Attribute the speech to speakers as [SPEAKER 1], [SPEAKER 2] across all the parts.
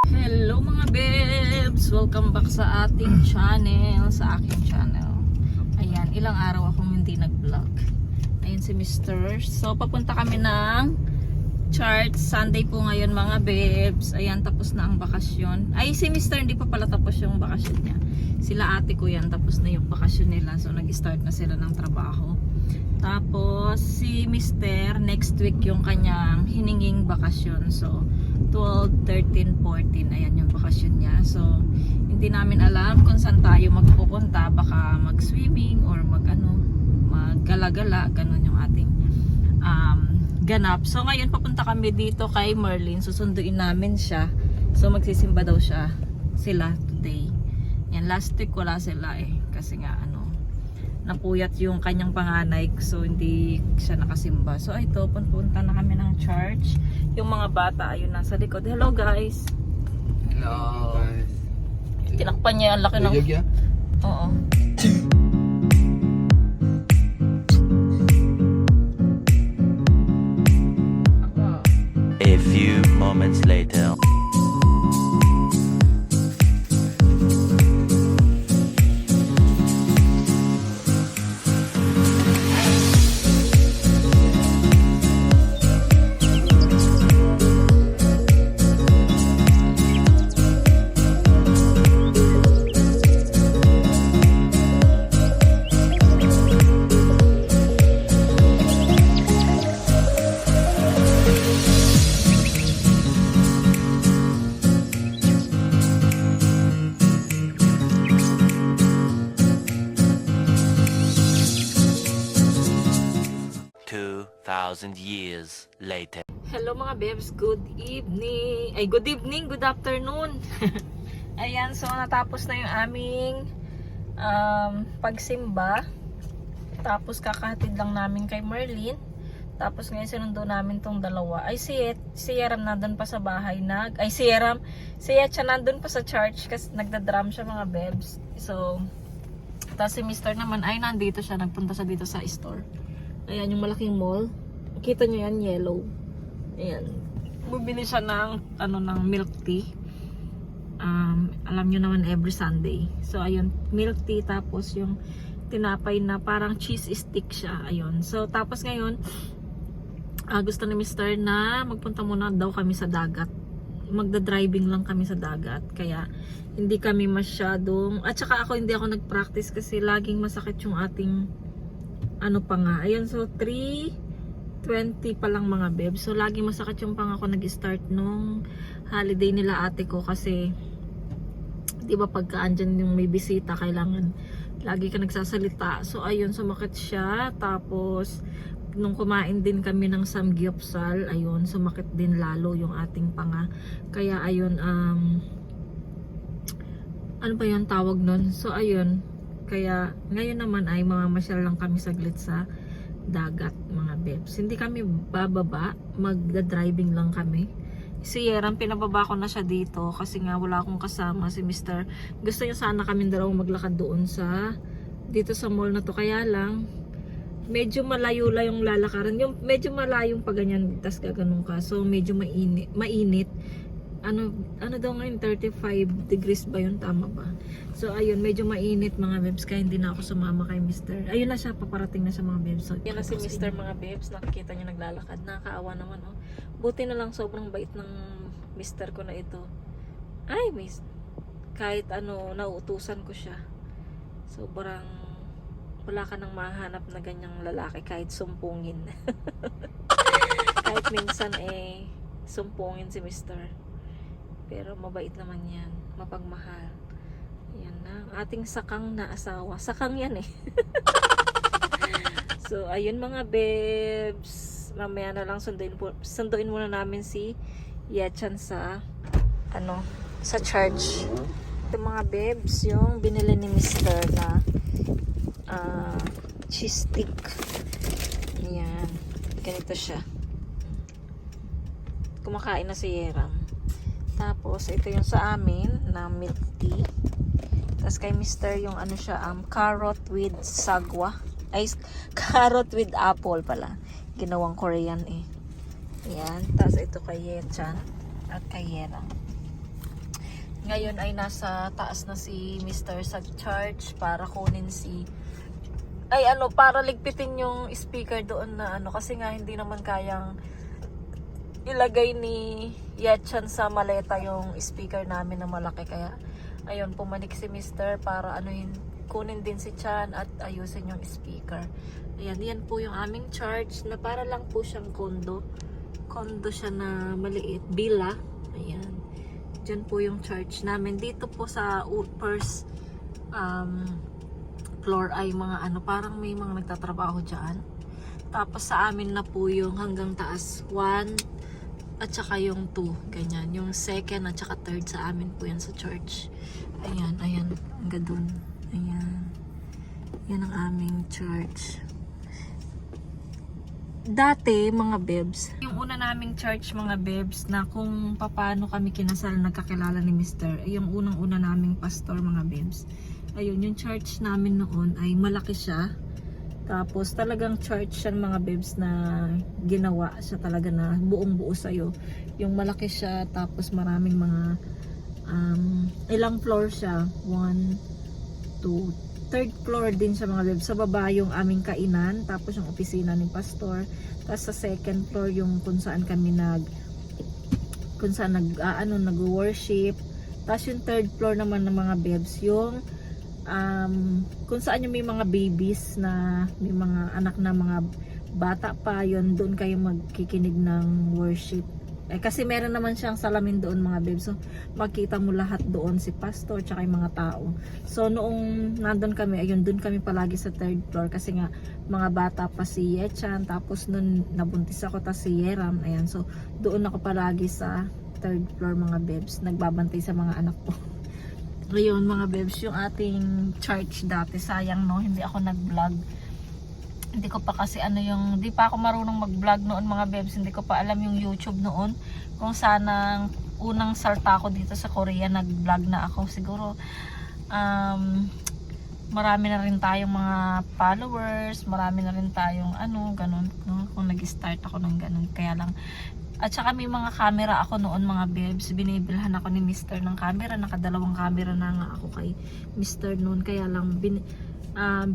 [SPEAKER 1] Hello mga bebs! Welcome back sa ating channel, sa aking channel. Ayan, ilang araw akong hindi nag-vlog. Ayan si Mr. So, papunta kami ng church. Sunday po ngayon mga bebs. Ayan, tapos na ang bakasyon. Ay, si Mr. hindi pa pala tapos yung bakasyon niya. Sila ate ko yan, tapos na yung bakasyon nila. So, nag-start na sila ng trabaho. Tapos, si Mr. next week yung kanyang hininging bakasyon. So, 12, 13, 14, ayan yung bakasyon niya. So, hindi namin alam kung saan tayo magpupunta. Baka mag-swimming or mag-gala-gala. Ganun yung ating ganap. So, ngayon papunta kami dito kay Merlin. Susunduin namin siya. So, magsisimba daw sila today. Yan, last week wala sila eh. Kasi nga, napuyat yung kanyang panganay. So, hindi siya nakasimba. So, ito, punta na kami ng church. Yung mga bata, ayun, nasa likod. Hello, guys.
[SPEAKER 2] Hello.
[SPEAKER 1] Tinakpan niya, ang laki ng... Oo.
[SPEAKER 3] A few moments later. Years later.
[SPEAKER 1] Hello mga bebs, good evening. Ay, good evening, good afternoon. Ayan, so natapos na yung aming pagsimba. Tapos kakahatid lang namin kay Merlin. Tapos ngayon sinundo namin tong dalawa. Ay, si Yeram nandun pa sa bahay. Si Yetcha nandun pa sa church kasi nagdadrum siya mga bebs. So, tapos si Mr. naman ay nandito siya. Nagpunta siya dito sa store. Ayan, yung malaking mall. Kita nyo yan, yellow. Ayan. Bumili siya ng, ng milk tea. Alam nyo naman every Sunday. So, ayun, milk tea. Tapos yung tinapay na parang cheese stick siya. Ayun. So, tapos ngayon, gusto ni Mr. na magpunta muna daw kami sa dagat. Magda-driving lang kami sa dagat. Kaya, hindi kami masyadong... At saka hindi ako nag-practice kasi laging masakit yung ating... Ayun, so 3:20 pa lang mga bebs. So lagi masakit yung panga ko nag-start nung holiday nila ate ko kasi 'di ba pagka andyan yung may bisita kailangan lagi ka nagsasalita. So ayun, sumakit siya. Tapos nung kumain din kami ng samgyupsal, ayun, sumakit din lalo yung ating panga. Kaya ayun, ano ba yung tawag nun? So ayun, kaya ngayon naman ay mamamasyal lang kami saglit sa dagat mga bebs. Hindi kami bababa, magda-driving lang kami. Si Yeram, pinababa ko na siya dito kasi nga wala akong kasama si Mr. Gusto niya sana kami dalawang maglakad doon dito sa mall na to. Kaya lang medyo malayo lang yung lalakaran. Yung medyo malayong pa ganyan, tas gaganong ka. So medyo mainit. Ano daw ngayon, 35 degrees ba yun? Tama ba? So ayun, medyo mainit mga bebs, kaya hindi na ako sumama kay Mr. Ayun na siya, paparating na sa mga bebs. So, yan na si Mr. mga bebs, nakikita niyo naglalakad. Nakakaawa naman, oh. Buti na lang sobrang bait ng Mr. ko na ito. Ay, miss, kahit nauutusan ko siya. Sobrang wala ka nang mahanap na ganyang lalaki kahit sumpungin. Kahit minsan sumpungin si Mr. Pero mabait naman yan. Mapagmahal. Yan na. Ating sakang na asawa. Sakang yan eh. So, ayun mga bebs. Mamaya na lang sunduin muna namin si Yetchan sa church. Ito mga bebs, yung binili ni Mr. na cheese stick. Yan. Ganito siya. Kumakain na si Yeram. Tapos, ito yung sa amin na milk tea. Tapos kay Mr. yung carrot with sagwa. Ay, carrot with apple pala. Ginawang Korean eh. Ayan. Tapos ito kay Yetchan at kay Yeram. Ngayon ay nasa taas na si Mr. sa church para kunin para ligpitin yung speaker doon na kasi nga hindi naman kayang ilagay ni Yetchan sa maleta yung speaker namin na malaki, kaya ayun, pumanik si Mr. para kunin din si Chan at ayusin yung speaker. Ayan, yan po yung aming church na para lang po siyang condo siya na maliit, villa. Ayan, dyan po yung church namin. Dito po sa first floor ay mga parang may mga nagtatrabaho dyan. Tapos sa amin na po yung hanggang taas 1 at saka yung 2, ganyan. Yung second at saka third sa amin po yan sa church. Ayan, hanggang dun. Ayan, yan ang aming church. Dati, mga bebs, yung una naming church, mga bebs, na kung paano kami kinasal, nagkakilala ni Mr. Yung unang-una naming pastor, mga bebs. Ayun, yung church namin noon ay malaki siya. Tapos talagang church siya, mga bebs, na ginawa siya talaga na buong buo sa'yo. Yung malaki siya, tapos maraming mga ilang floor siya. 1, 2, third floor din siya, mga bebs. Sa baba yung aming kainan, tapos yung opisina ni pastor. Tapos sa second floor yung kung saan kami nag-worship. Tapos yung third floor naman ng mga bebs, yung kung saan yung may mga babies na may mga anak na mga bata pa, yun doon kayo magkikinig ng worship. Kasi meron naman siyang salamin doon, mga bebs. So makita mo lahat doon, si pastor tsaka yung mga tao. So noong nandun kami, ayun, doon kami palagi sa third floor kasi nga mga bata pa si Yetchan, tapos noon nabuntis ako, tas si Yeram. Ayan, so doon ako palagi sa third floor, mga bebs, nagbabantay sa mga anak ko. Ayun, mga bebs, yung ating church dati. Sayang, no, hindi ako nag-vlog. Hindi ko pa kasi hindi pa ako marunong mag-vlog noon, mga bebs. Hindi ko pa alam yung YouTube noon. Kung sana unang salta ako dito sa Korea, nag-vlog na ako. Siguro marami na rin tayong mga followers, marami na rin tayong ganun, no? Kung nag-start ako ng ganun. Kaya lang, at saka may mga camera ako noon, mga bebs. Binibilhan ako ni Mr. ng camera. Nakadalawang camera na nga ako kay Mr. noon. Kaya lang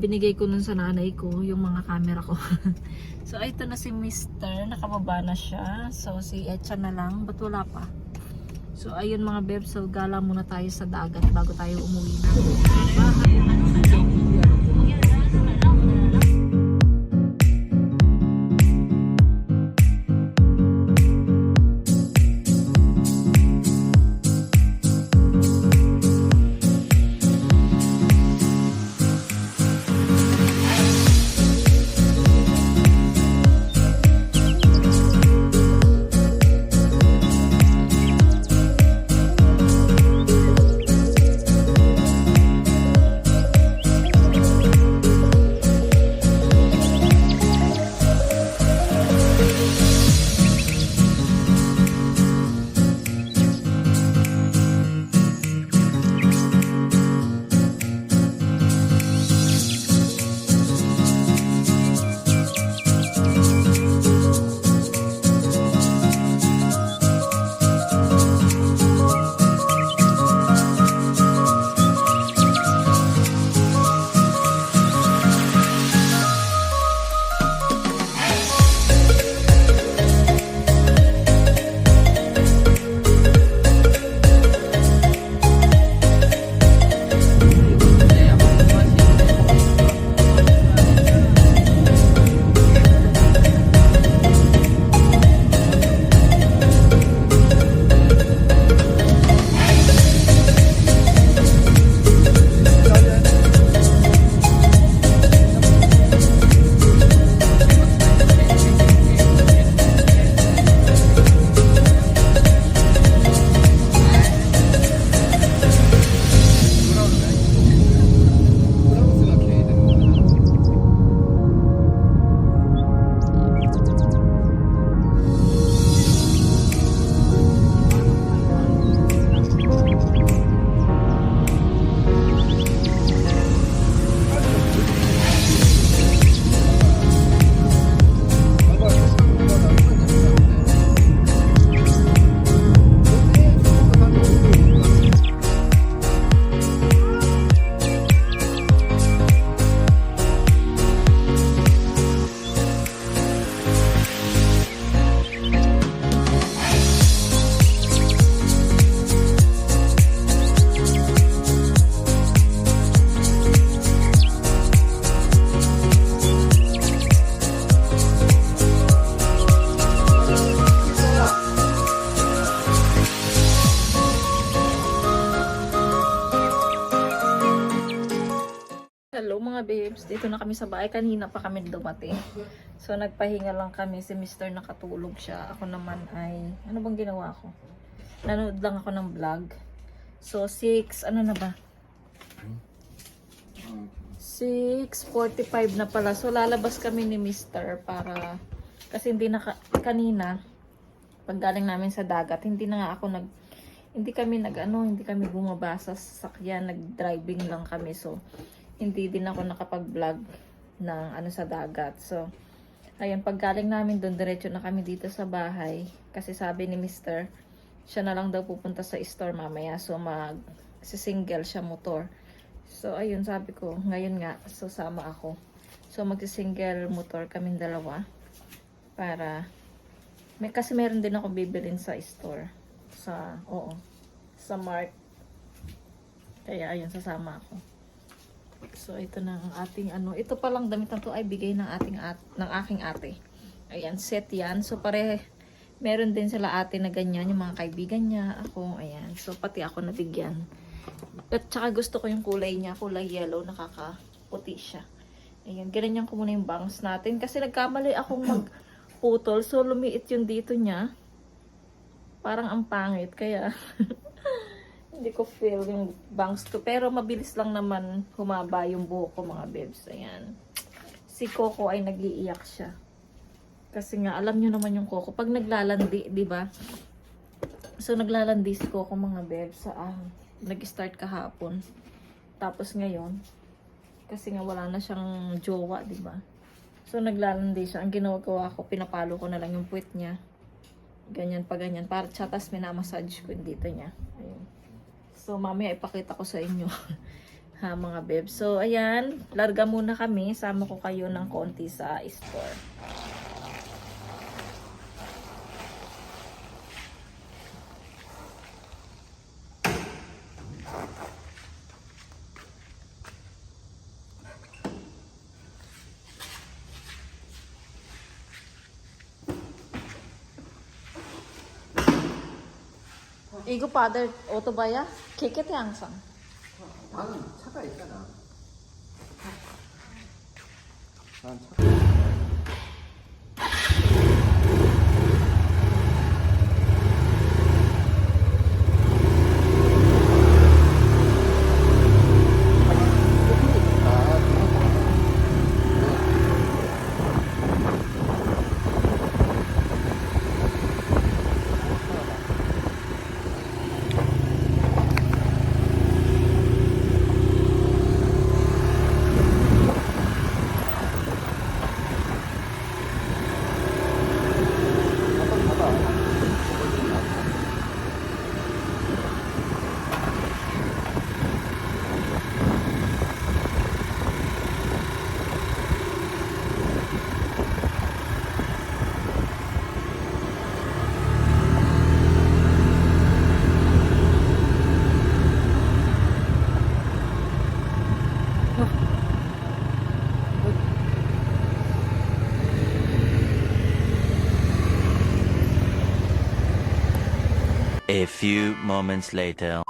[SPEAKER 1] binigay ko nun sa nanay ko yung mga camera ko. So ito na si Mr. Nakababa na siya. So si Etcha na lang, ba't wala pa? So ayun, mga bebs, so gala muna tayo sa dagat bago tayo umuwi na. Hello mga babes, dito na kami sa bahay. Kanina pa kami dumating. So nagpahinga lang kami. Si Mr. nakatulog siya. Ako naman ay, ano bang ginawa ko? Nanood lang ako ng vlog. So 6, ano na ba? 6:45 na pala. So lalabas kami ni Mr. para, kasi hindi na, kanina, pag galing namin sa dagat, hindi kami bumaba sa sasakyan, nag-driving lang kami. So hindi din ako nakapag-vlog ng ano sa dagat. So, ayun, pag galing namin doon, diretso na kami dito sa bahay. Kasi sabi ni Mr., siya na lang daw pupunta sa store mamaya. So, mag-single siya motor. So, ayun, sabi ko, ngayon nga, susama ako. So, mag-single motor kaming dalawa. Para, kasi meron din ako bibilin sa store. Sa Mart. Kaya, ayun, sasama ako. So, ito na ang ating ano. Ito palang damit na to ay bigay ng aking ate. Ayan, set yan. So, meron din sila ate na ganyan. Yung mga kaibigan niya. Ako, ayan. So, pati ako nabigyan. At saka gusto ko yung kulay niya. Kulay yellow. Nakakaputi siya. Ayan, ganyan ko muna yung bangs natin. Kasi nagkamali akong magputol. So, lumiit yung dito niya. Parang ang pangit. Kaya... hindi ko feel yung bangs ko. Pero mabilis lang naman humaba yung buhok ko mga babes. Ayan. Si Coco ay nag-iiyak siya. Kasi nga, alam nyo naman yung Coco. Pag naglalandi, di ba? So, naglalandi si Coco mga babes. Nag-start kahapon. Tapos ngayon, kasi nga wala na siyang jowa, di ba? So, naglalandi siya. Ang ginagawa ko, pinapalo ko na lang yung puwet niya. Ganyan pa ganyan. Para chatas minamassage ko dito niya. Ayun. So, mamaya ipakita ko sa inyo. Ha, mga bebs. So, ayan. Larga muna kami. Sama ko kayo ng konti sa store. 이거 받을 오토바이야? 개개태 항상.
[SPEAKER 2] 나는 차가 있잖아. 난 차가.
[SPEAKER 3] A few moments later.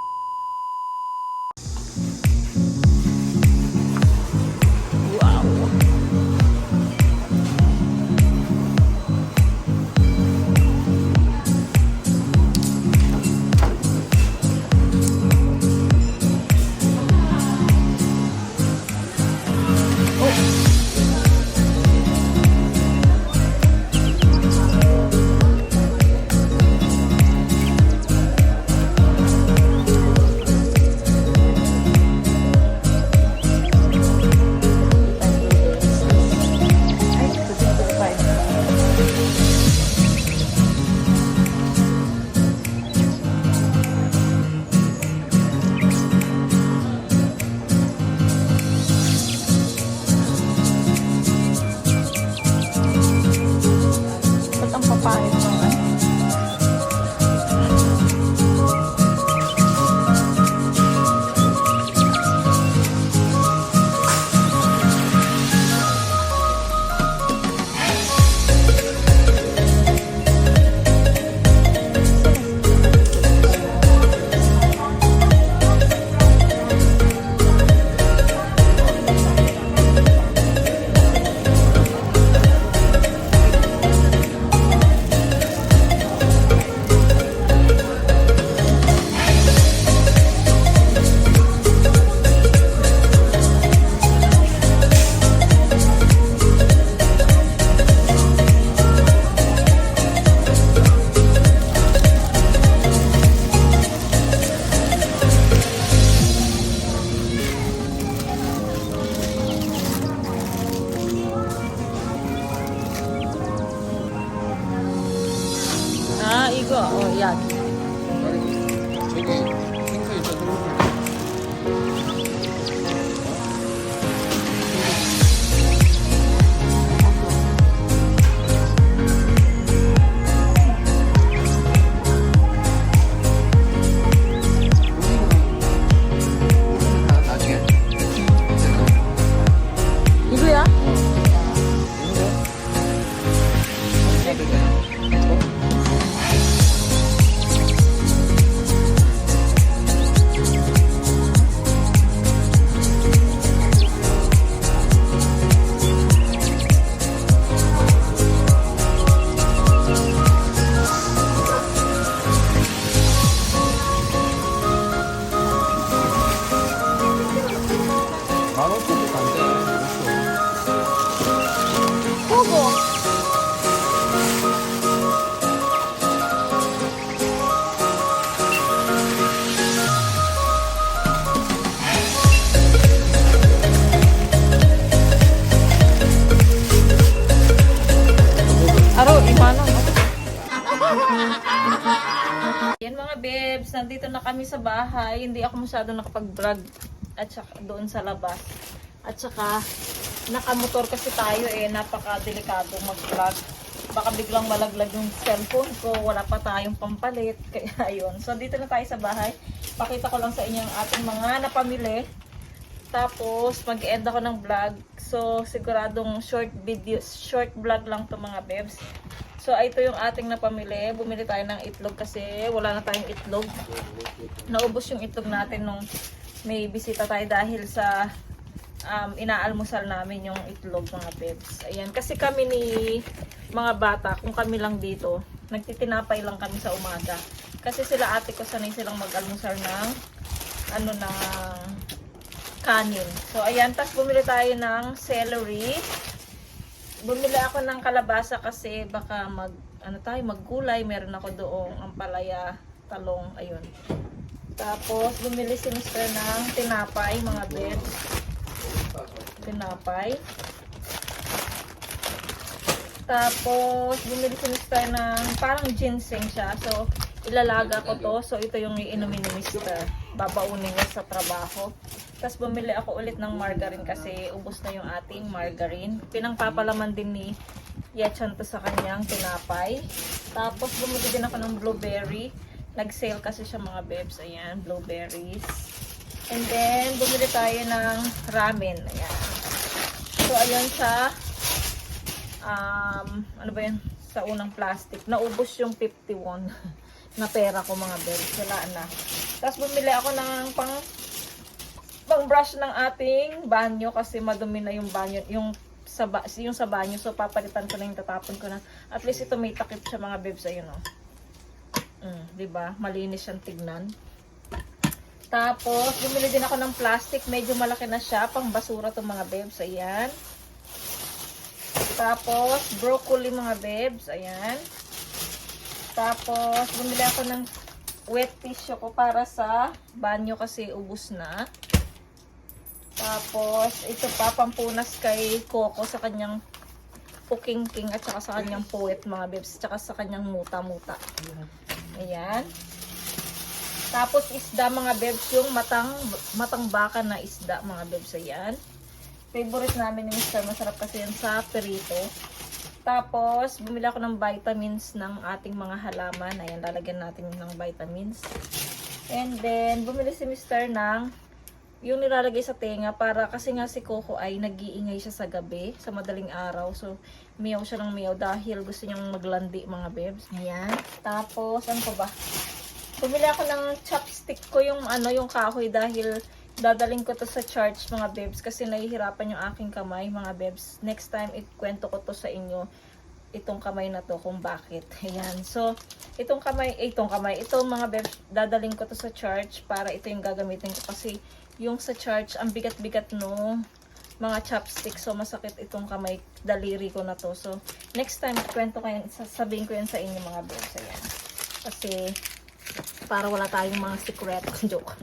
[SPEAKER 1] kami sa bahay. Hindi ako masyado nakapag-vlog at saka doon sa labas. At saka nakamotor kasi tayo napaka-delikado mag-vlog. Baka biglang malaglag yung cellphone ko, wala pa tayong pampalit. Kaya ayun. So dito na tayo sa bahay. Pakita ko lang sa inyo ang ating mga napamili. Tapos mag-end ako ng vlog. So siguradong short vlog lang to mga bebs. So ito yung ating napamili. Bumili tayo ng itlog kasi wala na tayong itlog. Naubos yung itlog natin nung may bisita tayo dahil sa inaalmusal namin yung itlog mga bebs. Ayan, kasi kami ni mga bata, kung kami lang dito, nagtitinapay lang kami sa umaga. Kasi sila ate ko sanay silang mag-almusal ng ng kanin. So ayan, tas bumili tayo ng celery. Bumili ako ng kalabasa kasi baka maggulay. Meron ako doong ampalaya, talong, ayun. Tapos bumili si Mr. ng tinapay mga bebs. Tinapay. Tapos, bumili si Mr. ng parang ginseng siya. So, ilalaga ko to. So, ito yung iinumin ni Mr. Babaunin niya sa trabaho. Tapos, bumili ako ulit ng margarine kasi ubos na yung ating margarine. Pinangpapalaman din ni Yechan to sa kanyang tinapay. Tapos, bumili din ako ng blueberry. Nag-sale kasi siya mga bebs. Ayan, blueberries. And then, bumili tayo ng ramen. Ayan. So, ayan sa sa unang plastic. Naubos yung 51 na pera ko mga bebs. Wala na. Tapos, bumili ako ng pang brush ng ating banyo kasi madumi na yung banyo. Yung sa banyo. So, papalitan ko na yung tatapon ko na. At least ito may takip siya mga bebs. Ayun o. Diba? Malinis siyang tignan. Tapos, bumili din ako ng plastic. Medyo malaki na siya. Pang basura itong mga bebs. Ayan. Tapos, broccoli mga bebs. Ayan. Tapos, bumili ako ng wet tissue ko para sa banyo kasi ubos na. Tapos, ito pa, pampunas kay Coco sa kanyang pukingking at saka sa kanyang puwet mga bebs. At saka sa kanyang muta-muta. Ayan. Tapos isda mga bebs, yung matang baka na isda mga bebs. Ayan. Favorite namin ni Mr. Masarap kasi yan sa perito. Tapos bumili ako ng vitamins ng ating mga halaman. Ayan, lalagyan natin ng vitamins. And then bumili si Mr. ng yung nilalagay sa tenga para kasi nga si Coco ay nag-iingay siya sa gabi, sa madaling araw. So, miyaw siya ng miyaw dahil gusto niyang maglandi mga bebs. Ayan. Tapos, ano pa ba? Bumili ako ng chopstick ko yung yung kahoy dahil dadaling ko to sa church mga bebs kasi nahihirapan yung aking kamay mga bebs. Next time, ikwento ko to sa inyo itong kamay na to kung bakit. Ayan. So, itong mga bebs, dadaling ko to sa church para ito yung gagamitin ko kasi yung sa church, ang bigat-bigat no mga chopsticks. So, masakit itong kamay, daliri ko na to. So, next time, kwento ko yan, sasabihin ko yan sa inyo mga bebs. Ayan. Kasi, para wala tayong mga secret. Joke.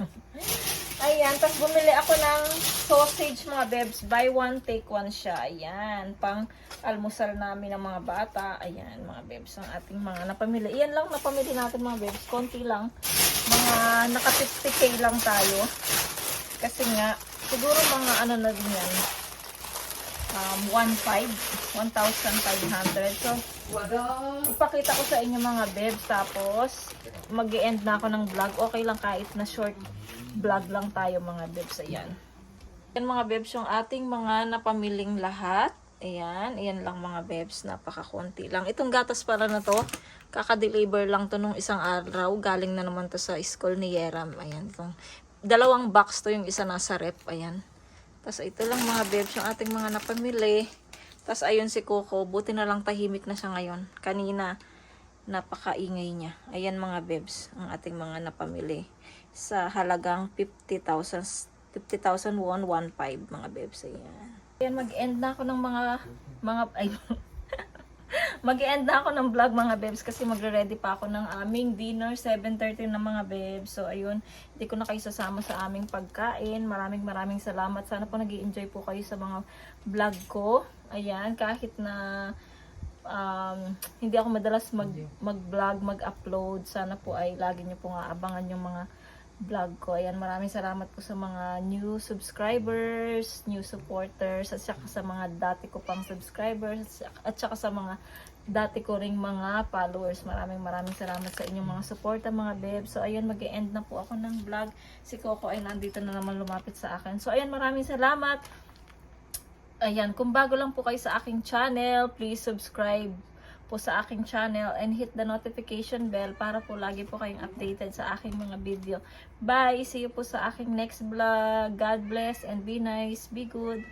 [SPEAKER 1] Ayan. Tapos, bumili ako ng sausage mga bebs. Buy one, take one siya. Ayan. Pang almusal namin ng mga bata. Ayan, mga bebs. Ang ating mga napamili. Iyan lang napamili natin mga bebs. Konti lang. Mga naka 50k lang tayo. Kasi nga, siguro mga na din yan. 1,500. So, ipakita ko sa inyo mga bebs. Tapos, mag-e-end na ako ng vlog. Okay lang kahit na short vlog lang tayo mga bebs. Ayan. Yan mga bebs yung ating mga napamiling lahat. Ayan. Ayan lang mga bebs. Napakakunti lang. Itong gatas pala na to, kaka-deliver lang to nung isang araw. Galing na naman to sa school ni Yeram. Ayan. Itong dalawang box to, yung isa nasa rep. Ayan. Tapos ito lang mga bebs yung ating mga napamili. Tapos ayun si Coco. Buti na lang tahimik na siya ngayon. Kanina napakaingay niya. Ayan mga bebs ang ating mga napamili. Sa halagang 50,000 won, 1.5 mga bebs. Ayan. Ayan, mag-end na ako ng mag-end na ako ng vlog mga bebs kasi magre-ready pa ako ng aming dinner, 7:30 na mga bebs. So ayun, hindi ko na kayo sasama sa aming pagkain. Maraming salamat. Sana po nag-i-enjoy po kayo sa mga vlog ko. Ayan, kahit na hindi ako madalas mag-vlog, mag-upload. Sana po ay lagi nyo po nga abangan yung mga vlog ko. Ayan, maraming salamat po sa mga new subscribers, new supporters, at saka sa mga dati ko pang subscribers, at saka sa mga dati ko ring mga followers. Maraming salamat sa inyong mga suporta, mga beb. So, ayun, mag-e-end na po ako ng vlog. Si Coco ay nandito na naman lumapit sa akin. So, ayun, maraming salamat. Ayan, kung bago lang po kayo sa aking channel, please subscribe po sa aking channel and hit the notification bell para po lagi po kayong updated sa aking mga video. Bye! See you po sa aking next vlog. God bless and be nice, be good.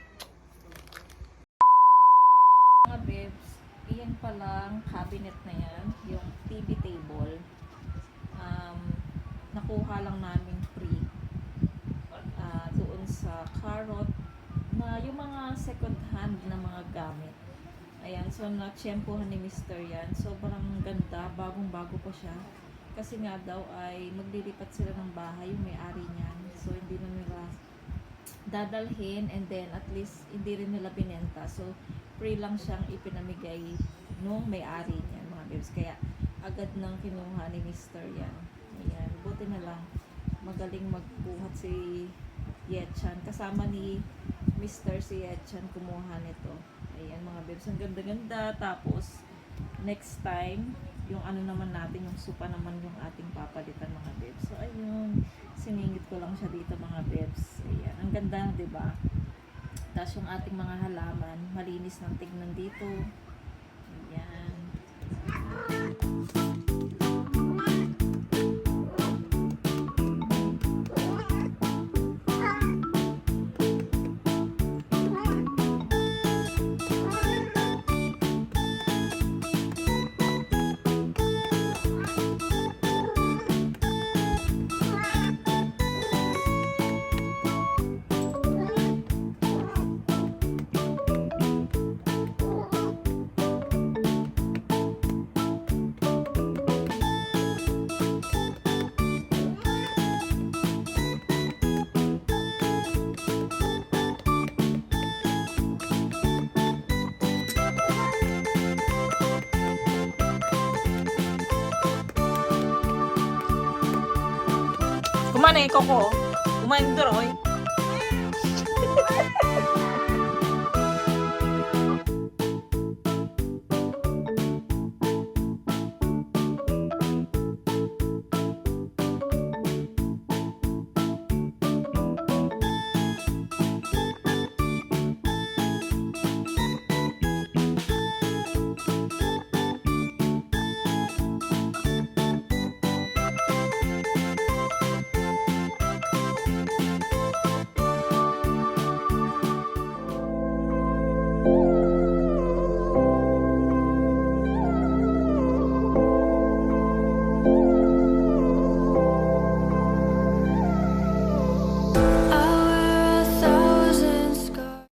[SPEAKER 1] Mga babes, iyan palang cabinet na yan, yung TV table. Nakuha lang namin free doon sa Carrot na yung mga second hand na mga gamit. Ayan, so na-tsempohan ni Mr. yan. Sobrang ganda, bagong-bago pa siya. Kasi nga daw ay maglilipat sila ng bahay, yung may-ari niyan. So hindi na nila dadalhin and then at least hindi rin nila binenta. So free lang siyang ipinamigay nung may-ari niyan, mga babes. Kaya agad nang kinuha ni Mr. yan. Ayan, buti na lang magaling magbuhat si Yetchan. Kasama ni Mr. si Yetchan kumuha nito. Ayan mga babes, ang ganda-ganda. Tapos, next time, yung ano naman natin, yung supa naman yung ating papalitan mga babes. So, ayun, siningit ko lang siya dito mga babes. Ayan, ang ganda, diba? Tapos yung ating mga halaman, malinis ng tignan dito. Ayan. Kumana eh, Coco. Kumain dito, oy.